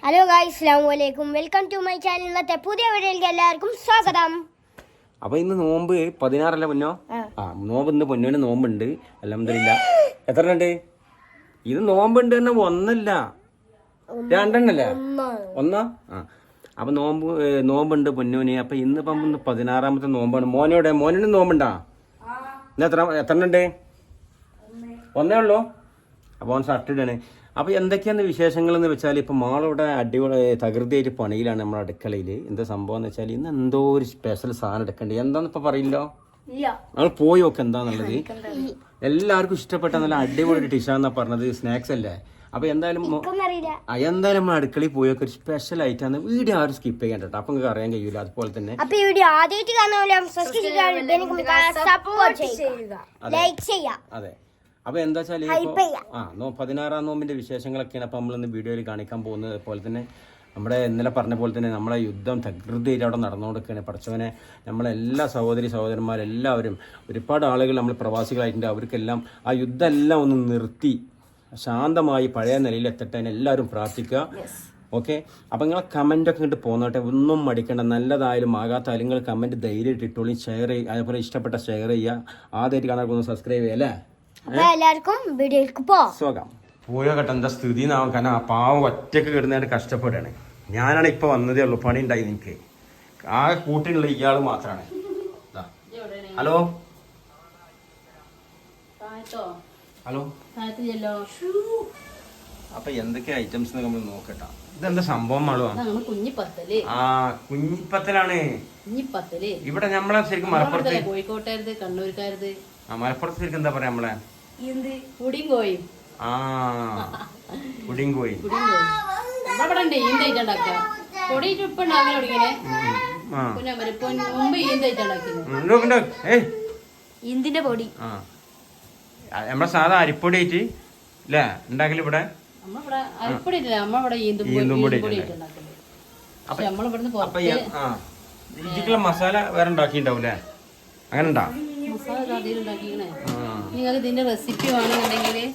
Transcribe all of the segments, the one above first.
Hello guys, അസ്സലാമു അലൈക്കും. Welcome to my channel. ഇന്നത്തെ പുതിയ വീഡിയോയിലേക്ക് എല്ലാവർക്കും സ്വാഗതം. അപ്പൊ ഇന്ന് നോമ്പ് 16 പൊന്നോ. നോമ്പ് ഇന്ന് പൊന്നോന് നോമ്പുണ്ട്. അൽഹംദുലില്ലാ. എത്ര ഉണ്ട് ഇത്? നോമ്പുണ്ട് തന്നെ ഒന്നല്ല രണ്ടെണ്ണല്ലേ? ഒന്നാ. അപ്പൊ നോമ്പുണ്ട് പൊന്നോന്. അപ്പൊ ഇന്നിപ്പം 16ാമത്തെ നോമ്പാണ്. മോനോന് നോമ്പുണ്ടാ? ഇന്ന് എത്ര ഉണ്ട്? ഒന്നേ ഉള്ളൂ. അപ്പൊ ഓൻ ഷർട്ടിടാണ്. അപ്പോൾ എന്തൊക്കെയാണ് വിശേഷങ്ങൾ എന്ന് വെച്ചാൽ ഇപ്പോൾ മാളിവിടെ അടിപൊളി തകൃതിയായിട്ട് പണിയിലാണ് നമ്മുടെ അടുക്കളയിൽ. എന്താ സംഭവം എന്ന് വെച്ചാൽ ഇന്ന് എന്തോ ഒരു സ്പെഷ്യൽ സാധനം എടുക്കേണ്ടത്. എന്താണെന്ന് ഇപ്പോൾ പറയില്ലോ, നമ്മൾ പോയി നോക്ക് എന്താണെന്നുള്ളത്. എല്ലാവർക്കും ഇഷ്ടപ്പെട്ട നല്ല അടിപൊളി ഡിഷാന്നാ പറഞ്ഞത്. സ്നാക്സ് അല്ലേ? അപ്പോൾ എന്തായാലും നമ്മൾ അടുക്കളയിൽ പോയി നോക്കി ഒരു സ്പെഷ്യൽ ആയിട്ടാണ്. വീഡിയോ ആരും സ്കിപ്പ് ചെയ്യണ്ട കേട്ടോ. അപ്പം നിങ്ങൾക്ക് അറിയാൻ കഴിയൂല. അതുപോലെ തന്നെ അതെ. അപ്പോൾ എന്താ വെച്ചാൽ ഇപ്പോൾ 16ാം നോമ്പിന്റെ വിശേഷങ്ങളൊക്കെയാണ് അപ്പോൾ നമ്മളിന്ന് വീഡിയോയിൽ കാണിക്കാൻ പോകുന്നത്. അതുപോലെ തന്നെ നമ്മുടെ ഇന്നലെ പറഞ്ഞ പോലെ തന്നെ നമ്മളെ യുദ്ധം തകൃതിയിൽ അവിടെ നടന്നുകൊടുക്കുകയാണ്. പഠിച്ചവനെ നമ്മളെല്ലാ സഹോദരന്മാരെല്ലാവരും ഒരുപാട് ആളുകൾ നമ്മൾ പ്രവാസികളായിട്ടുണ്ട്. അവർക്കെല്ലാം ആ യുദ്ധം എല്ലാം ഒന്ന് നിർത്തി ശാന്തമായി പഴയ നിലയിൽ എത്തട്ടെ എല്ലാവരും പ്രാർത്ഥിക്കുക. ഓക്കെ. അപ്പം നിങ്ങളെ കമൻറ്റൊക്കെ ഇങ്ങോട്ട് പോന്നോട്ടെ, ഒന്നും മടിക്കേണ്ട. നല്ലതായാലും ആകാത്തായാലും നിങ്ങൾ കമൻറ്റ് ധൈര്യമായിട്ട് ഇട്ടോളി. ഷെയർ ചെയ്യുക, അതേപോലെ ഇഷ്ടപ്പെട്ട ഷെയർ ചെയ്യുക. ആദ്യമായിട്ട് കാണാൻ ഒന്ന് സബ്സ്ക്രൈബ് ചെയ്യുക അല്ലേ? എല്ലാവർക്കും വീഡിയോയിലേക്ക് പോകാം. പോയോ കേട്ടോ. എന്താ സ്ഥിതി എന്നാവും. കാരണം ആ പാവം ഒറ്റയ്ക്ക് കിടന്നായിട്ട് കഷ്ടപ്പെടുകയാണ്. ഞാനാണ് ഇപ്പോൾ വന്നതേ ഉള്ളൂ. പണി ഉണ്ടായി എനിക്ക്. ആ കൂട്ടിനുള്ള ഇയാൾ മാത്രമാണ്. Hello hello. അപ്പൊ എന്തൊക്കെ ഐറ്റംസ് നമ്മൾ നോക്കട്ടാ. ഇതെന്താ സംഭവം? കുഞ്ഞിപ്പത്തലാണ് ഇവിടെ. നമ്മളെ ശരിക്കും മലപ്പുറത്ത്, കോഴിക്കോട്ടുകാരത്, കണ്ണൂർക്കാരത്. മലപ്പുറത്ത് ശരിക്കും എന്താ പറയാ നമ്മളെ പുടിയും കോയും. പുടിയും കോയും ഇന്തിന്റെ പൊടി നമ്മളെ സാധാ അരിപ്പൊടി ആയിട്ട് അല്ലേ ഉണ്ടാക്കല് ഇവിടെ? ഇതിക്കുള്ള മസാല വേറെ ഉണ്ടാക്കിണ്ടാവൂലേ? അങ്ങനെ ഉണ്ടാ? നിങ്ങൾക്ക് ഇതിന്റെ റെസിപ്പി വേണമെന്നുണ്ടെങ്കിൽ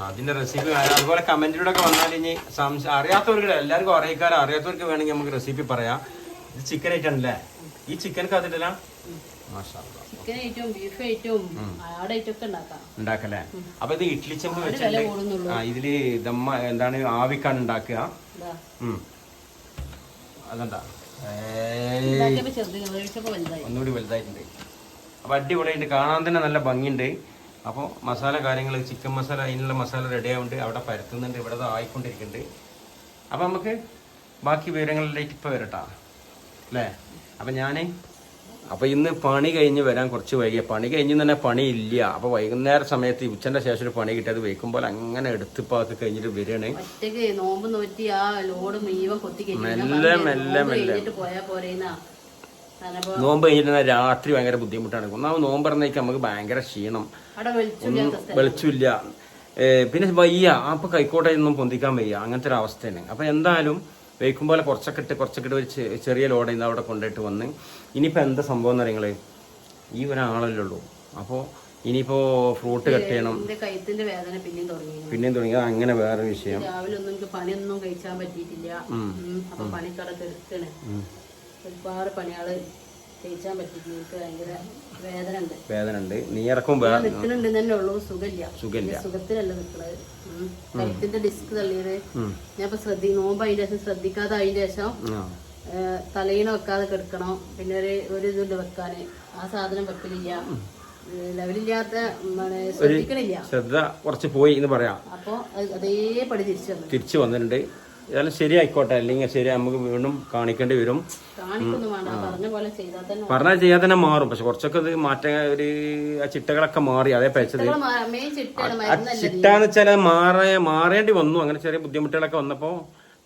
അതിന്റെ റെസിപ്പി അതുപോലെ കമന്റിലൂടെ ഒക്കെ വന്നാൽ ഇനി അറിയാത്തവർക്ക്, എല്ലാവർക്കും അറിയിക്കാറ്, അറിയാത്തവർക്ക് വേണമെങ്കിൽ നമുക്ക് റെസിപ്പി പറയാം. ഇത് ചിക്കൻ ഐറ്റം ആണല്ലേ? ഈ ചിക്കനൊക്കെ അതിട്ടല്ല ചിക്കൻ ഐറ്റവും ബീഫ് ഐറ്റവും ആട് ഐറ്റം ഒക്കെ ഉണ്ടാക്കല്ലേ? അപ്പൊ ഇത് ഇഡ്ലി ചെമ്പ് വെച്ചിട്ട് ഇതില് ദമ്മ എന്താണ് ആവിക്കാണ് ഉണ്ടാക്കുക. അതെന്താ ഒന്നുകൂടി വലുതായിട്ടുണ്ട്. അപ്പൊ അടിപൊളിയായിട്ട് കാണാൻ തന്നെ നല്ല ഭംഗിയുണ്ട്. അപ്പോൾ മസാല കാര്യങ്ങൾ, ചിക്കൻ മസാല, അതിനുള്ള മസാല റെഡി ആവുന്നുണ്ട്. അവിടെ പരത്തുന്നുണ്ട്, ഇവിടെ ആയിക്കൊണ്ടിരിക്കുന്നുണ്ട്. അപ്പൊ നമുക്ക് ബാക്കി വിവരങ്ങളിലേക്ക് ഇപ്പൊ വരട്ടാ അല്ലേ? അപ്പൊ ഇന്ന് പണി കഴിഞ്ഞ് വരാൻ കുറച്ച് വൈകിയ. പണി കഴിഞ്ഞ് തന്നെ പണി ഇല്ല. അപ്പൊ വൈകുന്നേര സമയത്ത് ഉച്ചന്റെ ശേഷം ഒരു പണി കിട്ടിയത് വയ്ക്കുമ്പോൾ അങ്ങനെ എടുത്തിപ്പാക്കി കഴിഞ്ഞിട്ട് വരികയാണ്. മെല്ലെ നോമ്പ് കഴിഞ്ഞിട്ട് രാത്രി ഭയങ്കര ബുദ്ധിമുട്ടാണ്. ഒന്നാമത് നോമ്പ് പറഞ്ഞേക്ക് നമുക്ക് ഭയങ്കര ക്ഷീണം, വെളിച്ചില്ല, പിന്നെ വയ്യ. അപ്പൊ കൈക്കോട്ടെ ഒന്നും പൊന്തിക്കാൻ വയ്യ. അങ്ങനത്തെ ഒരു അവസ്ഥയാണ്. അപ്പൊ എന്തായാലും വയ്ക്കുമ്പോൾ കുറച്ചൊക്കെ ഇട്ട് ഒരു ചെറിയ ലോഡ് ഇന്ന് അവിടെ കൊണ്ടുപോയിട്ട് വന്ന്. ഇനിയിപ്പോൾ എന്താ സംഭവം എന്ന് അറിയങ്ങള്, ഈ ഒരാളല്ലേ ഉള്ളൂ. അപ്പോൾ ഇനിയിപ്പോ ഫ്രൂട്ട് കട്ട് ചെയ്യണം. പിന്നെയും തുടങ്ങി. അങ്ങനെ വേറെ വിഷയം. രാവിലെ ഒന്നും പണിയൊന്നും കഴിച്ചാൻ പറ്റിയിട്ടില്ല. അപ്പൊ പണിക്കടക്ക് എടുക്കണേ. ഒരുപാട് പണികള് കഴിച്ചാൻ പറ്റിയിട്ടില്ല. എനിക്ക് ഭയങ്കര വേദന ഉണ്ട്. നീയിറക്കും നിൽക്കുന്നുണ്ട് തന്നെ ഉള്ളൂ. സുഖമില്ല. സുഖത്തിലല്ല നിൽക്കണത്. കഴുത്തിന്റെ ഡിസ്ക് തള്ളിയത്. ഞാൻ ഇപ്പൊ നോമ്പ് അതിന്റെ ശേഷം ശ്രദ്ധിക്കാതെ അതിന്റെ ശേഷം തലയിണ വെക്കാതെ കിടക്കണം. പിന്നെ ഒരു ഇതുണ്ട് വെക്കാന്. ആ സാധനം വെക്കലില്ല. ലെവലില്ലാത്ത ശ്രദ്ധിക്കണില്ല. ശ്രദ്ധ കുറച്ച് പോയി എന്ന് പറയാം. അപ്പൊ അതേപടി തിരിച്ചു വന്നിട്ടുണ്ട്. ഏതായാലും ശരി ആയിക്കോട്ടെ. അല്ലെങ്കിൽ ശരി, നമുക്ക് വീണ്ടും കാണിക്കേണ്ടി വരും. പറഞ്ഞാൽ ചെയ്യാതെ തന്നെ മാറും. പക്ഷെ കുറച്ചൊക്കെ ഇത് മാറ്റാൻ ഒരു ചിട്ടകളൊക്കെ മാറി. അതേ പഴച്ചത് ചിട്ടാന്ന് വെച്ചാൽ മാറേണ്ടി വന്നു. അങ്ങനെ ചെറിയ ബുദ്ധിമുട്ടുകളൊക്കെ വന്നപ്പോ,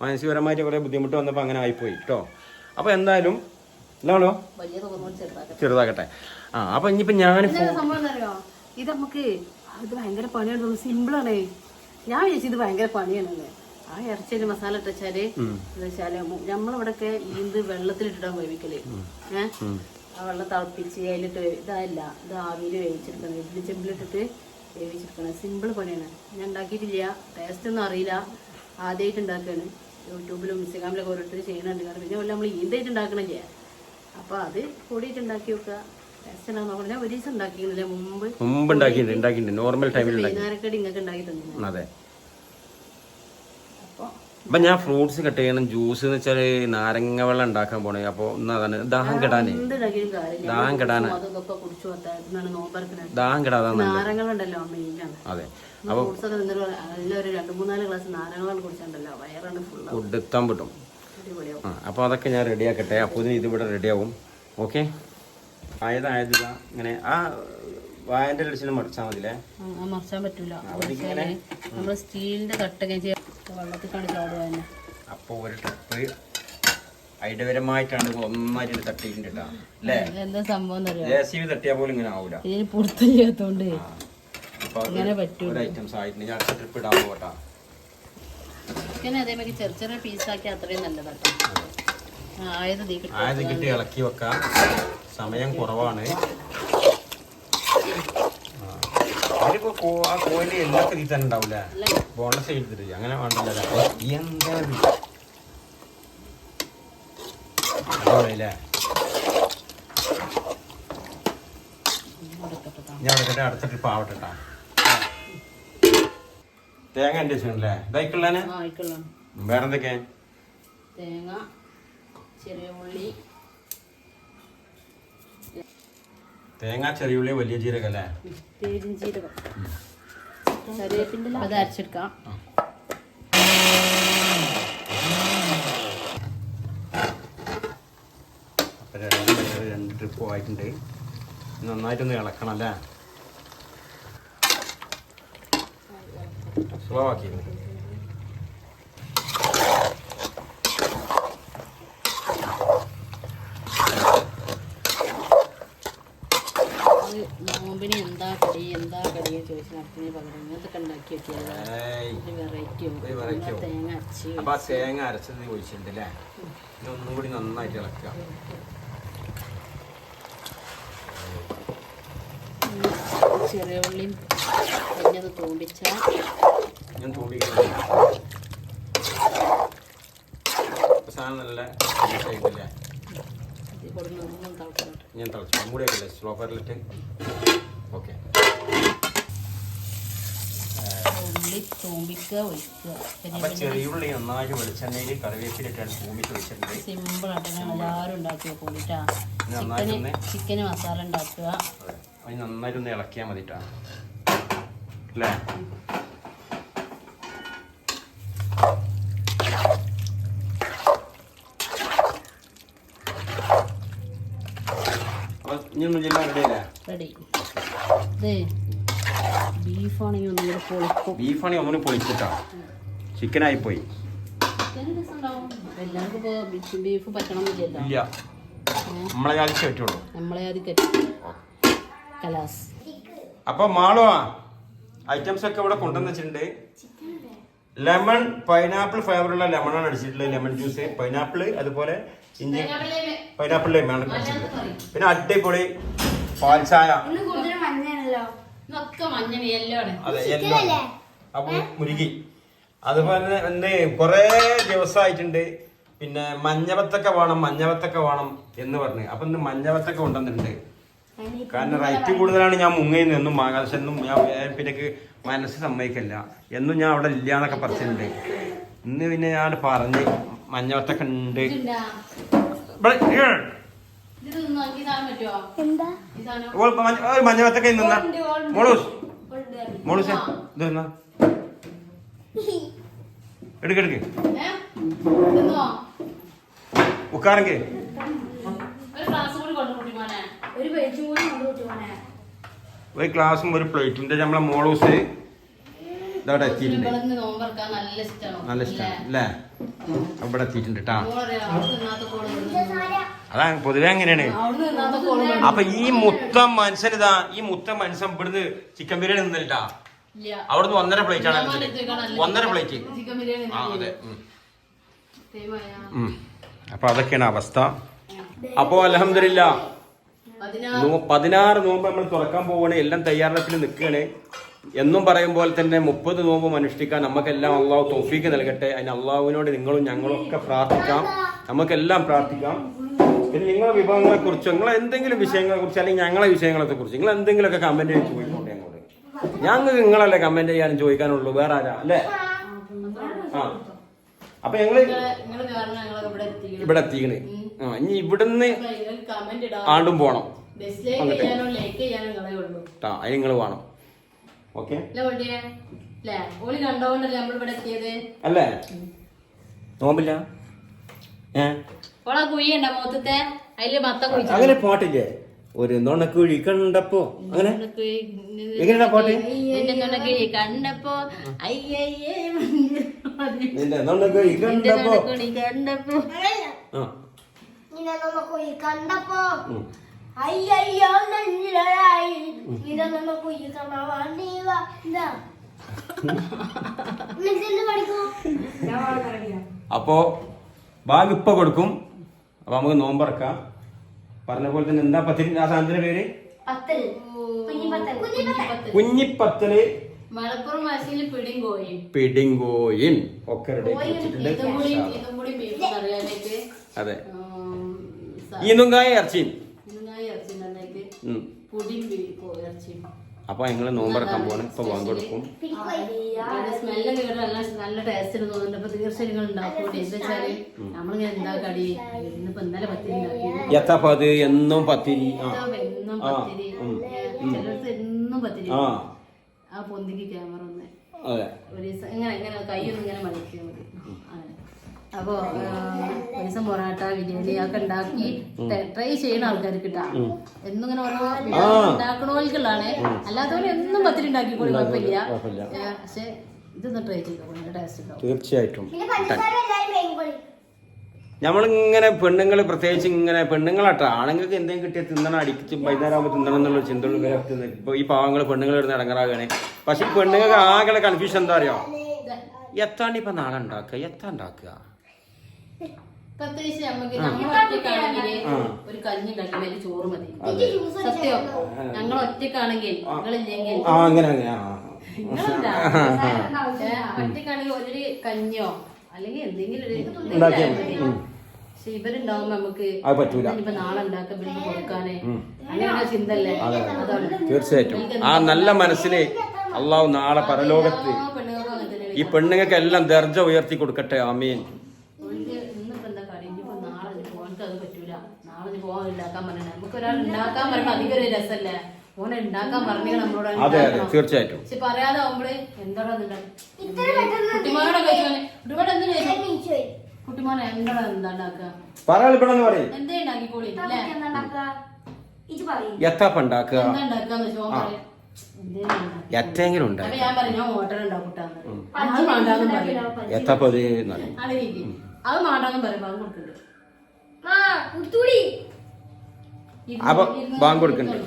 മാനസികപരമായിട്ട് കുറെ ബുദ്ധിമുട്ട് വന്നപ്പോ അങ്ങനെ ആയിപ്പോയി കേട്ടോ. അപ്പൊ എന്തായാലും ഇല്ലാണോ ചെറുതാക്കട്ടെ. അപ്പൊ ഇനിയിപ്പോ ഞാൻ ഇത് നമുക്ക് ഇത് ഭയങ്കര പണിയാണ് തോന്നുന്നു. സിമ്പിളാണ്. ഞാൻ വിചാരിച്ചത് ഭയങ്കര പണിയാണല്ലേ. ആ ഇറച്ചിയിൽ മസാല ഇട്ടാല് നമ്മളിവിടൊക്കെ ഇത് വെള്ളത്തിലിട്ടിട്ടാ വേവിക്കല്. ആ വെള്ളം തിളപ്പിച്ച് അതിലിട്ട് ഇതല്ല, ഇത് ആവിയിൽ വേവിച്ചെടുക്കണം. ഇഡ്ലി ചെമ്പിലിട്ടിട്ട് വേവിച്ചെടുക്കണം. സിമ്പിൾ പണിയാണ്. ഞാൻ ഉണ്ടാക്കിയിട്ടില്ല. ടേസ്റ്റ് ഒന്നും അറിയില്ല. ആദ്യമായിട്ട് ഉണ്ടാക്കുകയാണ്. യൂട്യൂബിലും ഇൻസ്റ്റാഗ്രാമിലൊക്കെ ഓരോരുത്തർ ചെയ്യുന്നുണ്ട്. കാരണം പിന്നെ നമ്മൾ ഈന്തായിട്ട് ഉണ്ടാക്കണം ചെയ്യാം. അപ്പോൾ അത് കൂടിയിട്ട് ഉണ്ടാക്കി വെക്കുക. ടേസ്റ്റ് ഉണ്ടാകുന്ന നോക്കണം. ഞാൻ ഒരു ദിവസം ഉണ്ടാക്കിയിരുന്നില്ല, മുമ്പ് ഉണ്ടാക്കിയിട്ടുണ്ട് നോർമൽ ടൈമിൽ വൈകുന്നേരക്കടി ഇങ്ങൊക്കെ ഉണ്ടാക്കി തന്നു. അതെ. അപ്പൊ ഞാൻ ഫ്രൂട്ട്സ് കട്ട് ചെയ്യണം. ജ്യൂസ് എന്ന് വെച്ചാൽ നാരങ്ങ വെള്ളം ഉണ്ടാക്കാൻ പോണേ. അപ്പൊ അതാണ് ദാഹം കെടാനേ, ദാഹം കെടാന്, ദാഹം കെടാതെ നാരങ്ങളുണ്ടല്ലോ മെയിനാണ്. അതെ. അപ്പൊ ഒരു 2-3 ഗ്ലാസ് നാരങ്ങളും കുടിച്ചിട്ടുണ്ടല്ലോ, വയറാണ് ഫുള്ള് കൊടുത്താൻ പറ്റും. അപ്പൊ അതൊക്കെ ഞാൻ റെഡിയാക്കട്ടെ. അപ്പോൾ ഇത് ഇവിടെ റെഡിയാവും. ഓക്കെ. ആയതായതില്ല ഇങ്ങനെ ആ വായന്റെ അടിച്ചിട്ട് മറിച്ചാൽ മതില്ലേ? മറിച്ചാൻ പറ്റൂല. നമ്മള് സ്റ്റീലിന്റെ തട്ടൊക്കെ വെള്ളത്തിൽ കണ്ട് ചാടുക തന്നെ. അപ്പൊ ഒരു ട്രിപ്പ് ഐഡിയപരമായിട്ടാണ് ഒന്നായിട്ട് തട്ടിയിട്ടുണ്ട് അല്ലേ? എന്താ സംഭവം JCB തട്ടിയാൽ പോലും ഇങ്ങനെ ആവൂല. ഇതിന് പുറത്തില്ലാത്തോണ്ട് ഇങ്ങനെ പറ്റൂല. ഒരു ഐറ്റംസ് ആയിട്ട് ഞാൻ അടുത്ത ട്രിപ്പ് ഇടാൻ പോട്ടാ. ചിക്കൻ അതേമാതിരി ചെറിയ ചെറിയ പീസാക്കി അത്രയും നല്ലതാട്ടോ. ആയത് കിട്ടി ഇളക്കി വെക്കാം. സമയം കുറവാണ്. അതിലിപ്പോ ആ കോയിന്റെ എല്ലാ കറി തന്നെ ഉണ്ടാവൂല, ബോണസ് ചെയ്തിട്ട് അങ്ങനെ വേണ്ടല്ലേ? എന്താ ഞാൻ എടുക്കട്ടെ. അടുത്ത ട്രിപ്പ് ആവട്ടെ. തേങ്ങ എന്റെ അല്ലേ ഇതായിക്കുള്ളേ? വേറെന്തൊക്കെ? തേങ്ങ, ചെറിയ ഉള്ളി, തേങ്ങ, ചെറിയ ഉള്ളി, വലിയ ജീരകം അല്ലേ? പെരുംജീരകം, കറിവേപ്പിൻ്റെ അത് അരച്ചെടുക്കാം. അപ്പം രണ്ട് ട്രിപ്പ് ആയിട്ടുണ്ട്. നന്നായിട്ടൊന്ന് ഇളക്കണം അല്ലേ? സ്ലോ ആക്കി. നോമ്പിന് എന്താ കടി ചോദിച്ചു നടത്തിന് പകരം ഇങ്ങനത്തൊക്കെ ഉണ്ടാക്കി വെക്കിയത് വെറൈറ്റി. തേങ്ങ അരച്ച് അപ്പൊ ആ തേങ്ങ അരച്ചത് ഒഴിച്ചിട്ടുണ്ട് അല്ലേ? ഒന്നും കൂടി നന്നായിട്ട് ഇളക്കുക. ചെറിയ ഉള്ളിയും കഴിഞ്ഞത് തൂണ്ടിച്ചാൽ ഞാൻ സാധനം നല്ല ആയിട്ടില്ലേ? ഞാൻ തിളച്ചു കൂടെ സ്ലോ ഫയറിലിട്ട്. ഓക്കെ. ഉള്ളി തൂമ്പിക്കുക, ഒഴിക്കുക. അപ്പൊ ചെറിയ ഉള്ളി നന്നായിട്ട് വെളിച്ചെണ്ണയിൽ കറിവേപ്പിലിട്ടാണ് തൂമ്പിച്ച് വെച്ചിട്ടുണ്ട്. സിമ്പിൾ ആയിട്ട് എല്ലാവരും ഉണ്ടാക്കി കൂടിട്ടാ. ചിക്കന് മസാല ഉണ്ടാക്കുക. അത് നന്നായിട്ടൊന്ന് ഇളക്കിയാൽ മതിട്ടാ അല്ലേ? റെഡി. ബീഫാണെങ്കിൽ ഒന്നുകൂടെ പൊളിക്കും. ബീഫാണെങ്കിൽ ഒന്നുകൂടി പൊളിച്ചിട്ടാ. ചിക്കനായി പോയി. എല്ലാവർക്കും ഇപ്പോൾ ബീഫ് പറ്റണമെന്നില്ലല്ലോ. ഇല്ല, നമ്മളെ ജാതിക്ക് പറ്റുള്ളൂ. നമ്മളെ ജാതിക്ക് കലാസ്. അപ്പൊ മാളുവാ ഐറ്റംസ് ഒക്കെ ഇവിടെ കൊണ്ടുവന്ന് വെച്ചിട്ടുണ്ട്. ലെമൺ, പൈനാപ്പിൾ ഫ്ലേവറുള്ള ലെമണാണ് അടിച്ചിട്ടുള്ളത്. ലെമൺ ജ്യൂസ്, പൈനാപ്പിൾ, അതുപോലെ ഇഞ്ചി, പൈനാപ്പിൾ ലെമൺ അടിച്ചിട്ടുണ്ട്. പിന്നെ അടിപൊളി പാൽ ചായ. അതെ, യെല്ലോ. അപ്പൊ മുരുകി. അതുപോലെ തന്നെ കുറെ ദിവസമായിട്ടുണ്ട്. പിന്നെ മഞ്ഞവത്തൊക്കെ വേണം എന്ന് പറഞ്ഞു. അപ്പൊ ഇന്ന് മഞ്ഞവത്തൊക്കെ കൊണ്ടുവന്നിട്ടുണ്ട്. കാരണം റേറ്റ് കൂടുതലാണ്. ഞാൻ മുങ്ങയിൽ നിന്നും മാകാശം എന്നും ഞാൻ പിന്നെ മനസ്സ് സമ്മതിക്കില്ല. എന്നും ഞാൻ അവിടെ ഇല്ല എന്നൊക്കെ പറഞ്ഞിട്ടുണ്ട്. ഇന്ന് പിന്നെ ഞാൻ പറഞ്ഞ് മഞ്ഞവത്തൊക്കെ ഉണ്ട്. മഞ്ഞവത്തൊക്കെ നിന്ന മോളൂസ് ഇത് നിന്ന എടുക്കെടുക്ക് ഉക്കാറെങ്കിൽ ഒരു ഗ്ലാസും ഒരു പ്ലേറ്റിന്റെ നമ്മളെ മോളൂസ് ഇതവിടെ എത്തിയിട്ടുണ്ട്. നല്ല ഇഷ്ടമാണ് അല്ലേ? അവിടെ എത്തിയിട്ടുണ്ട് കേട്ടാ. അതാണ് പൊതുവെ അങ്ങനെയാണ്. അപ്പൊ ഈ മുത്തം മനുഷ്യൻ ഇവിടുന്ന് ചിക്കൻ ബിരിയാണി നിന്നിട്ടാ. അവിടുന്ന് 1.5 പ്ലേറ്റ് ആണ്. 1.5 പ്ലേറ്റ്. ആ അതെ. അപ്പൊ അതൊക്കെയാണ് അവസ്ഥ. അപ്പോ അൽഹംദുലില്ലാ 16 നോമ്പ് നമ്മൾ തുറക്കാൻ പോവാണ്. എല്ലാം തയ്യാറെടുപ്പിൽ നിൽക്കുകയാണ്. എന്നും പറയും പോലെ തന്നെ 30 നോമ്പും അനുഷ്ഠിക്കാൻ നമുക്കെല്ലാം അള്ളാഹു തൗഫീക്ക് നൽകട്ടെ. അതിന് അള്ളാഹുവിനോട് നിങ്ങളും ഞങ്ങളും ഒക്കെ പ്രാർത്ഥിക്കാം, നമുക്കെല്ലാം പ്രാർത്ഥിക്കാം. പിന്നെ നിങ്ങളുടെ വിഭവങ്ങളെ കുറിച്ച്, നിങ്ങളെ എന്തെങ്കിലും വിഷയങ്ങളെ കുറിച്ച് അല്ലെങ്കിൽ ഞങ്ങളെ വിഷയങ്ങളെ കുറിച്ച് നിങ്ങൾ എന്തെങ്കിലുമൊക്കെ കമന്റ് ചെയ്ത് ചോദിച്ചോട്ടെ. ഞങ്ങൾക്ക് നിങ്ങളല്ലേ കമന്റ് ചെയ്യാനും ചോദിക്കാനുള്ളൂ, വേറെ ആരാ അല്ലേ? ആ അപ്പൊ ഞങ്ങള് ഇവിടെ എത്തിക്കണ്. ഇനി ഇവിടുന്ന് ആണ്ടും പോണം, അതിന് നിങ്ങൾ വേണം. ഓക്കെ അല്ലേ? നോമ്പില്ല അങ്ങനെ പാട്ടില്ലേ? ഒരു നുണക്കുഴി കണ്ടപ്പോ അങ്ങനെ എങ്ങനെയാ പാട്ട്? കണ്ടപ്പോ നുണക്കുഴി കണ്ടപ്പോ കണ്ടപ്പോ അയ്യോ നെഞ്ചിലായി അപ്പോ ബാഗ് ഇപ്പൊ കൊടുക്കും. അപ്പൊ നമുക്ക് നോമ്പറക്കാം. പറഞ്ഞ പോലെ തന്നെ എന്താ പത്തിരി ആ സാധനത്തിന്റെ പേര്? കുഞ്ഞിപ്പത്തല്, മലപ്പുറം ഭാഷയിൽ പിടിങ്കോയിൻ ഒക്കെ റെഡി വെച്ചിട്ടുണ്ട്. അതെ, ഈനുങ്കായ ഇറച്ചിയും. അപ്പൊ ഞങ്ങള് നോമ്പറക്കാൻ പോവാണ്. ഇപ്പൊ ബാങ്ക് കൊടുക്കും. സ്മെല്ലൊക്കെ നല്ല ടേസ്റ്റ് തോന്നുന്നുണ്ട്. അപ്പൊ തീർച്ചയായും നിങ്ങൾ ഉണ്ടാക്കൂടെ? എന്താ വെച്ചാല് നമ്മളിങ്ങനെ എന്താ കടി ഇന്നിപ്പോ ഇന്നലെ പത്തിരി എത്താപ്പത് എന്നും പത്തിരി, എന്നും പത്തിരി, ചിലടത്ത് എന്നും പത്തിരി. ആ പൊന്തിക്ക് ക്യാമറ ഒന്ന് ഒരു ദിവസം ഇങ്ങനെ ഇങ്ങനെ കൈയൊന്നും ഇങ്ങനെ മടിക്കാൻ മതി. അപ്പൊ ഒരു ദിവസം പൊറാട്ട ബിരിയാണി ഒക്കെ ഉണ്ടാക്കി ട്രൈ ചെയ്യുന്ന ആൾക്കാർക്ക് കിട്ടാ. എന്നും ഇങ്ങനെ ഓരോ ഉണ്ടാക്കണോൽക്കുള്ളതാണ്. അല്ലാത്തവര് എന്നും പത്തിരി ഉണ്ടാക്കിക്കോളി, കുഴപ്പമില്ല. പക്ഷെ ഇതൊന്ന് ട്രൈ ചെയ്തോ, ടേസ്റ്റ് ഉണ്ടാവും തീർച്ചയായിട്ടും. നമ്മളിങ്ങനെ പെണ്ണുങ്ങൾ പ്രത്യേകിച്ച് ഇങ്ങനെ പെണ്ണുങ്ങളാട്ടോ, ആണുങ്ങൾക്ക് എന്തെങ്കിലും കിട്ടിയ തിന്നണം, അടിച്ച് വൈകുന്നേരം ആകുമ്പോൾ തിന്നണം എന്നുള്ള ചിന്തകൾ വരെ ഇപ്പൊ ഈ പാവങ്ങൾ പെണ്ണുങ്ങൾ ഇടുന്ന ഇടങ്ങറാകുകയാണ്. പക്ഷെ ഈ പെണ്ണുങ്ങൾക്ക് ആകെ കൺഫ്യൂഷൻ എന്താ അറിയോ? എത്താണ്ട് ഇപ്പൊ നാളെ ഉണ്ടാക്കുക, എത്താ ഉണ്ടാക്കുക. പ്രത്യേകിച്ച് ഒറ്റക്കാണെങ്കിൽ ഒരു കഞ്ഞി ഉണ്ടാക്കി ചോറ് മതി. സത്യം, ഞങ്ങൾ ഒറ്റക്കാണെങ്കിൽ നിങ്ങളില്ലെങ്കിൽ ഒറ്റക്കാണെങ്കിൽ ഒരു കഞ്ഞിയോ അല്ലെങ്കിൽ എന്തെങ്കിലും പക്ഷെ ഇവരുണ്ടാവുമ്പോ നമുക്ക് ഇപ്പൊ നാളെ ഉണ്ടാക്കാൻ വേണ്ടി കൊടുക്കാനേ അങ്ങനെ ചിന്തല്ലേ. തീർച്ചയായിട്ടും ആ നല്ല മനസ്സിന് അള്ളാഹു നാളെ പരലോകത്ത് ഈ പെണ്ണുങ്ങൾക്ക് എല്ലാം ദർജ ഉയർത്തി കൊടുക്കട്ടെ. ആമീൻ. അതെ അതെ തീർച്ചയായിട്ടും. പറയാതെ ആവുമ്പോഴേ എന്താടാ കുട്ടിമോനെ എന്താടാ എന്താ എന്തേ ഉണ്ടാക്കിക്കോളി എത്താപ്പുണ്ടാക്കുക എത്തെങ്കിലും ഞാൻ പറഞ്ഞു ഹോട്ടൽ ഉണ്ടാക്കൂട്ടാന്ന്. എത്താപ്പത് അത് മാണ്ടാന്ന് പറയുമ്പോ അത് കൊടുക്കണ്ടേ? അപ്പൊ ബാങ്ക് കൊടുക്കണ്ടേ?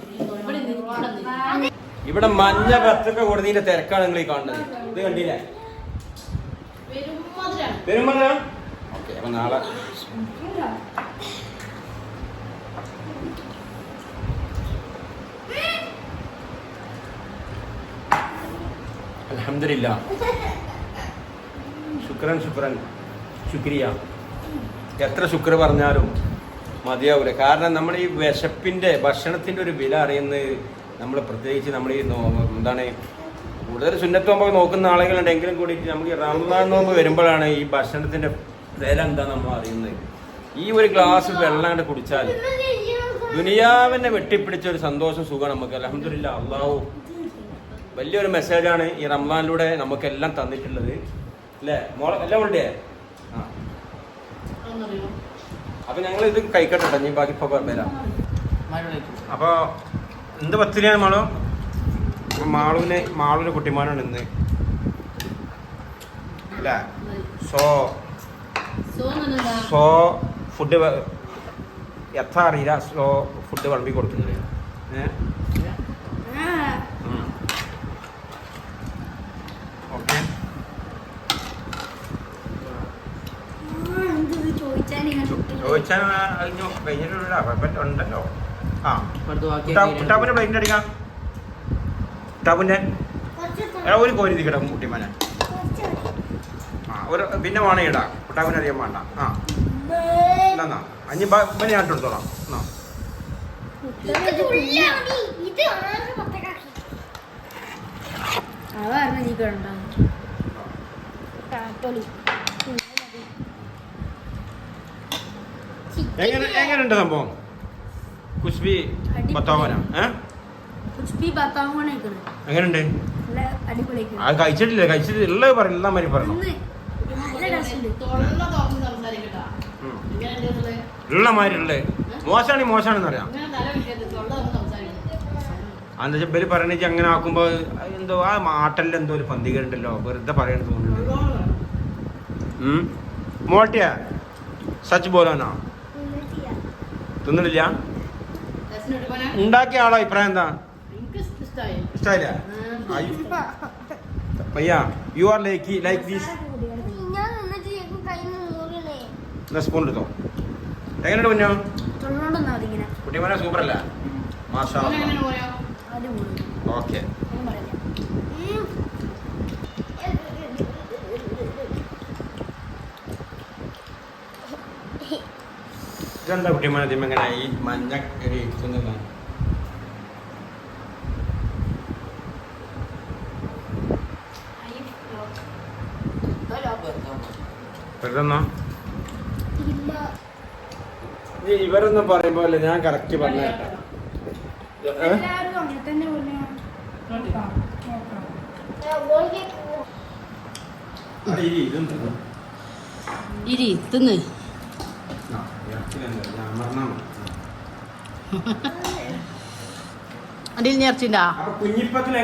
ഇവിടെ മഞ്ഞ പത്തൊക്കെ കൊടുത്തതിന്റെ തിരക്കാണ് നിങ്ങൾ ഈ കാണുന്നത്. ഇത് കണ്ടില്ലേ? പെരുമല. ഓക്കെ, അപ്പൊ നാളെ അൽഹംദുലില്ലാ. ശുക്രൻ ശുക്രൻ ശുക്രിയ. എത്ര ശുക്ർ പറഞ്ഞാലും മതിയാവൂല. കാരണം നമ്മൾ ഈ ഭക്ഷണത്തിന്റെ ഒരു വില അറിയുന്നത് നമ്മൾ പ്രത്യേകിച്ച് നമ്മൾ ഈ എന്താണ് കൂടുതൽ സുന്നത്തോമ്പ് നോക്കുന്ന ആളുകളുണ്ടെങ്കിലും കൂടിയിട്ട് നമുക്ക് ഈ റമദാൻ നോമ്പ് വരുമ്പോഴാണ് ഈ ഭക്ഷണത്തിന്റെ വില എന്താ നമ്മൾ അറിയുന്നത്. ഈ ഒരു ഗ്ലാസ് വെള്ളം കണ്ട് കുടിച്ചാൽ ദുനിയാവിനെ വെട്ടിപ്പിടിച്ച ഒരു സന്തോഷം സുഖമാണ് നമുക്ക്. അൽഹംദുലില്ലാ. അള്ളാഹു വലിയൊരു മെസ്സേജാണ് ഈ റമദാനിലൂടെ നമുക്കെല്ലാം തന്നിട്ടുള്ളത് അല്ലേ മോളെ? എല്ലാം ഉണ്ടേ. അപ്പൊ ഞങ്ങൾ ഇത് കഴിക്കട്ടെ, നീ ബാക്കി ഇപ്പൊ വരാം. അപ്പൊ എന്ത് പത്തിരിയാണ് മാളോ? മാളൂന് കുട്ടിമാനാണ് ഇന്ന് അല്ലേ? സോ ഫുഡ് എത്ര അറിയില്ല. സോ ഫുഡ് വിളമ്പി കൊടുക്കുന്നില്ല. ഓക്കെ, ചോദിച്ചാൽ കഴിഞ്ഞിട്ടുള്ള ഉണ്ടല്ലോ. ആ കുട്ടാപ്പിന്റെ പ്ലേറ്റിന്റെ അടിക്കാം. കുട്ടാപ്പിന്റെ ഒരു കോരി തീക്കട്ടെ കുട്ടിമാനെ. ആ ഒരു പിന്നെ വേണം ഇടാം. കുട്ടാവിന് അറിയാൻ വേണ്ട. ആ എന്നാ അഞ്ഞ് ഇവനെ ഞാൻ എടുത്തോളാം. എന്നാ എങ്ങനെയുണ്ട് സംഭവം? കുഷ്ബി ബത്താവന എങ്ങനെയുണ്ട്? അത് കഴിച്ചിട്ടില്ല. കഴിച്ചിട്ടുള്ള പറയും എല്ലാ മാതിരി പറയണം. ഉള്ള മാതിരി ഉള്ളത് മോശമാണെന്ന് അറിയാം. എന്താ വെച്ചാൽ ഇവര് പറയണ അങ്ങനെ ആക്കുമ്പോ എന്തോ ആ മാട്ടലിൽ എന്തോ ഒരു പന്തികളുണ്ടല്ലോ, വെറുതെ പറയണ തോന്നുന്നുണ്ട്. മോട്ടിയ സച്ച് ബോലാനോ തിന്നിട്ടില്ല? ഉണ്ടാക്കിയ ആളോ അഭിപ്രായം എന്താ? ഇഷ്ടായില്ല? Bhaiya you are like this. Spoon എടുത്തോ. എങ്ങനെയുണ്ട് കുഞ്ഞോ? കുട്ടിമോനെ സൂപ്പർ അല്ല? മാഷാ ഓക്കെ. ഇതെന്താ കുട്ടിമോനെ ഇതിമ്മ എങ്ങനെ ഈ മഞ്ഞ ഒരു ഇരിക്കുന്നില്ല? ഇവരൊന്നും പറയുമ്പോ ഞാൻ കറക്റ്റ് പറഞ്ഞ ഇരി തിന്ന്. അതിൽ നേർച്ചിണ്ടാ കുഞ്ഞിപ്പത്തിൽ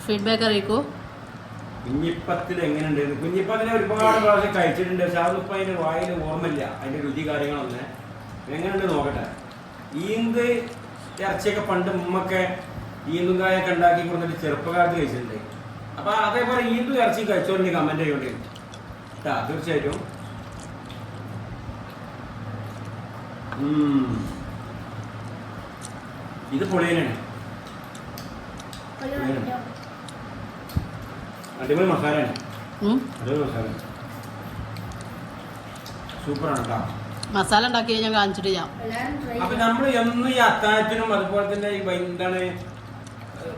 ഫീഡ്ബാക്ക് അറിയിക്കൂ. കുഞ്ഞിപ്പത്തിൽ എങ്ങനെയുണ്ട്? കുഞ്ഞിപ്പത്തിനെ ഒരുപാട് പ്രാവശ്യം കഴിച്ചിട്ടുണ്ട്. പക്ഷെ അതിപ്പോ അതിന്റെ വായിൽ ഓർമ്മയില്ല അതിന്റെ രുചി കാര്യങ്ങളൊന്നും. എങ്ങനെയുണ്ട് നോക്കട്ടെ. ഈന്ത് ഇറച്ചിയൊക്കെ പണ്ട് ഉമ്മൊക്കെ ഈന്തും കായൊക്കെ ഉണ്ടാക്കി കൊടുത്തിട്ട് ചെറുപ്പകാലത്ത് കഴിച്ചിട്ടുണ്ട്. അപ്പൊ അതേപോലെ ഈന്തും ഇറച്ചി കഴിച്ചോണ്ട് കമന്റ് ചെയ്യോണ്ടി തീർച്ചയായിട്ടും. ഇത് പൊളിയനാണ്. അടിപൊളി മസാലയാണ്. അടിപൊളി മസാല സൂപ്പറാണ് കേട്ടോ. മസാല ഉണ്ടാക്കി ഞാൻ കാണിച്ചിട്ട് ചെയ്യാം. അപ്പൊ നമ്മള് എന്നും ഈ അത്താഴത്തിനും അതുപോലെ തന്നെ ഈ എന്താണ്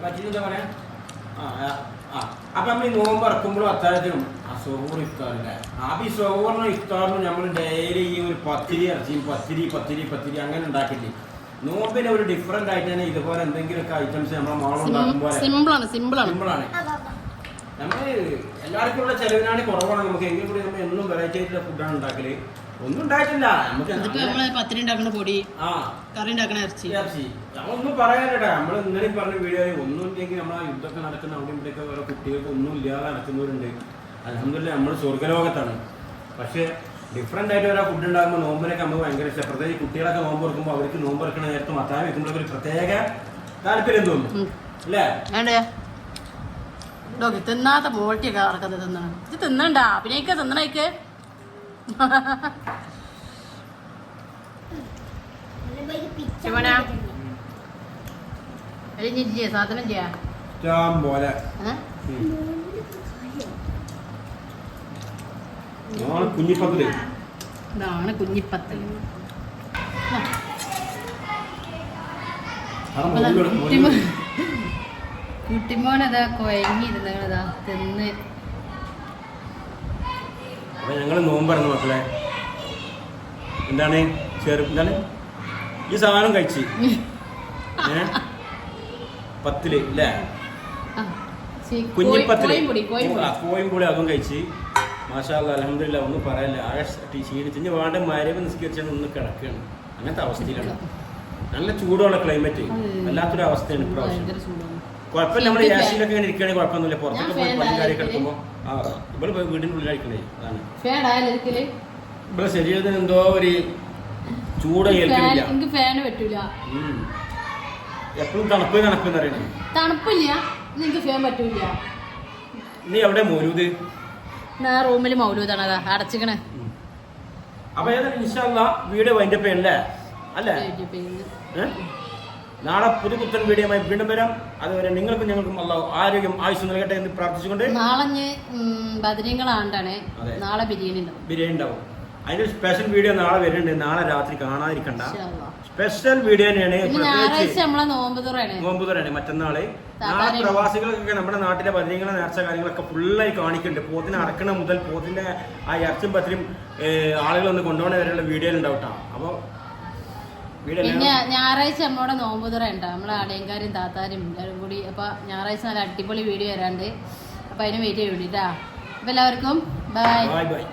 പറ്റിയെന്താ പറയാ അപ്പൊ നമ്മൾ ഈ നോമ്പ് ഇറക്കുമ്പോഴും അത്താഴത്തിനും ആ സോഹൂർ ഇഫ്താറില്ലേ അപ്പൊ ഈ സോഹൂറിനും ഇഫ്താറിനും നമ്മൾ ഡെയിലി ഈ ഒരു പത്തിരി ഇറച്ചിയും പത്തിരി അങ്ങനെ ഉണ്ടാക്കില്ലേ. നോമ്പിന് ഒരു ഡിഫറെന്റ് ആയിട്ട് തന്നെ ഇതുപോലെ എന്തെങ്കിലുമൊക്കെ ഐറ്റംസ് നമ്മളെ മോളുണ്ടാക്കുമ്പോൾ സിമ്പിളാണ്. നമ്മള് എല്ലാവർക്കും ഉള്ള ചെലവിനാണ് കുറവാണ്. നമുക്ക് എങ്കിലും കൂടി നമ്മൾ എന്നും വെറൈറ്റി ആയിട്ടുള്ള ഫുഡാണ് ഉണ്ടാക്കല്. ഒന്നും ഉണ്ടായിട്ടില്ല. നമുക്ക് പത്തിരി ഉണ്ടാക്കുന്ന പൊടി, കറി ഉണ്ടാക്കുന്ന ഇറച്ചി നമ്മളൊന്നും പറയാനില്ല. നമ്മൾ ഇന്നലെ പറഞ്ഞ വീഡിയോ ഒന്നും ഇല്ലെങ്കിൽ നമ്മളെ യുദ്ധമൊക്കെ നടക്കുന്ന അവിടെ ഇവിടെയൊക്കെ വേറെ കുട്ടികൾക്ക് ഒന്നും ഇല്ലാതെ നടക്കുന്നവരുണ്ട്. അൽഹംദുലില്ലാ നമ്മൾ സ്വർഗ്ഗലോകത്താണ്. പക്ഷെ ഡിഫറെന്റ് ആയിട്ട് ഓരോ ഫുഡ് ഉണ്ടാകുമ്പോൾ നോമ്പിനൊക്കെ നമുക്ക് ഭയങ്കര ഇഷ്ടം. പ്രത്യേകിച്ച് കുട്ടികളൊക്കെ നോമ്പ് തുറക്കുമ്പോൾ അവർക്ക് നോമ്പ് തുറക്കണ നേരത്തെ മത്താൻ വെക്കുമ്പോഴൊക്കെ ഒരു പ്രത്യേക താല്പര്യം തോന്നും അല്ലേ? തിന്നാത്ത മോട്ടിയൊക്കെ നടക്കുന്നത് തിന്നണം. ഇത് തിന്നണ്ട പിന്നെയൊക്കെ തിന്നണേക്ക്. സാധനം ചെയ്യാ ഇതാണ് കുഞ്ഞിപ്പത്തൽ. കുട്ടിമോനതാ കൊയങ്ങിയിരുന്നതാ തിന്ന്. അപ്പൊ ഞങ്ങള് നോമ്പറന്നു മക്കളെ. എന്താണ് എന്താണ് ഈ സാധനം കഴിച്ച് പത്തില് അല്ലേ? കുഞ്ഞിപ്പത്തില് കോയിമ്പുളി അതും കഴിച്ച് മാഷാ അല്ലാഹ് അൽഹംദുലില്ലാ. ഒന്നും പറയല്ല. ആകെ ക്ഷീണിച്ച് വേണ്ട മരവ് നിസ്കരിച്ചാൽ ഒന്ന് കിടക്കുകയാണ്. അങ്ങനത്തെ അവസ്ഥയിലാണ്. നല്ല ചൂടുള്ള ക്ലൈമറ്റ്. വല്ലാത്തൊരു അവസ്ഥയാണ് ഇപ്രാവശ്യം. കുഴപ്പമില്ല. നമ്മൾ യാസിലൊക്കെ ഇങ്ങനെ ഇരിക്കുകയാണെങ്കിൽ കുഴപ്പമൊന്നുമില്ല. പുറത്തൊക്കെ പോയി പണിക്കാരൊക്കെ എടുക്കുമ്പോൾ ഇവിടെ വീടിൻ്റെ ഉള്ളിലായിരിക്കണേ. അതാണ് ഇവിടെ ശരീരത്തിന് എന്തോ ഒരു ചൂട് ഏൽക്കുന്നില്ല. എപ്പോഴും തണുപ്പ് അറിയണം. തണുപ്പില്ല നിങ്ങക്ക് ഫാൻ പറ്റൂല. നീ എവിടെ മൗലൂദ്? റൂമിൽ മൗലൂദാണ്. അതാ അടച്ചിക്കണേ. അപ്പൊ ഏതായാലും ഇൻഷാല്ലാ വീഡിയോ വൈൻഡപ്പ് ചെയ്യല്ലേ അല്ലേ? നാളെ പുതുപുത്തൻ വീഡിയോയുമായി വീണ്ടും വരാം. അതുവരെ നിങ്ങൾക്കും ഞങ്ങൾക്കും അല്ലാഹു ആരോഗ്യം ആയുസ്സ് നൽകട്ടെ എന്ന് പ്രാർത്ഥിച്ചുകൊണ്ട് നാളെ ബദരീങ്ങളാണ്ടാണ്. നാളെ ബിരിയാണി ഉണ്ടാവും. അതിന്റെ സ്പെഷ്യൽ വീഡിയോ നാളെ വരുന്നുണ്ട്. നാളെ രാത്രി കാണാതിരിക്കണ്ട. സ്പെഷ്യൽ വീഡിയോ തന്നെയാണ്. നോമ്പ് തുറയാണ് മറ്റന്നാള്. നാളെ പ്രവാസികൾക്കൊക്കെ നമ്മുടെ നാട്ടിലെ ബദരീങ്ങളെ നേർച്ച കാര്യങ്ങളൊക്കെ ഫുള്ളായി കാണിക്കുന്നുണ്ട്. പോത്തിനെ അറക്കണ മുതൽ പോത്തിന്റെ ആ ഇറച്ചും പത്തിലും ആളുകളൊന്ന് കൊണ്ടുപോകണ വരെയുള്ള വീഡിയോ ഉണ്ടാവട്ടോ. അപ്പൊ പിന്നെ ഞായറാഴ്ച നമ്മളോട് നോമ്പ് തുറ ഉണ്ടാവും. നമ്മളെ അടയങ്കാരും താത്താരും എല്ലാവരും കൂടി. അപ്പൊ ഞായറാഴ്ച നല്ല അടിപൊളി വീഡിയോ വരാണ്ട്. അപ്പൊ അതിന് വെയിറ്റ് ചെയ്യും കേട്ടാ. അപ്പൊ എല്ലാവർക്കും ബൈ.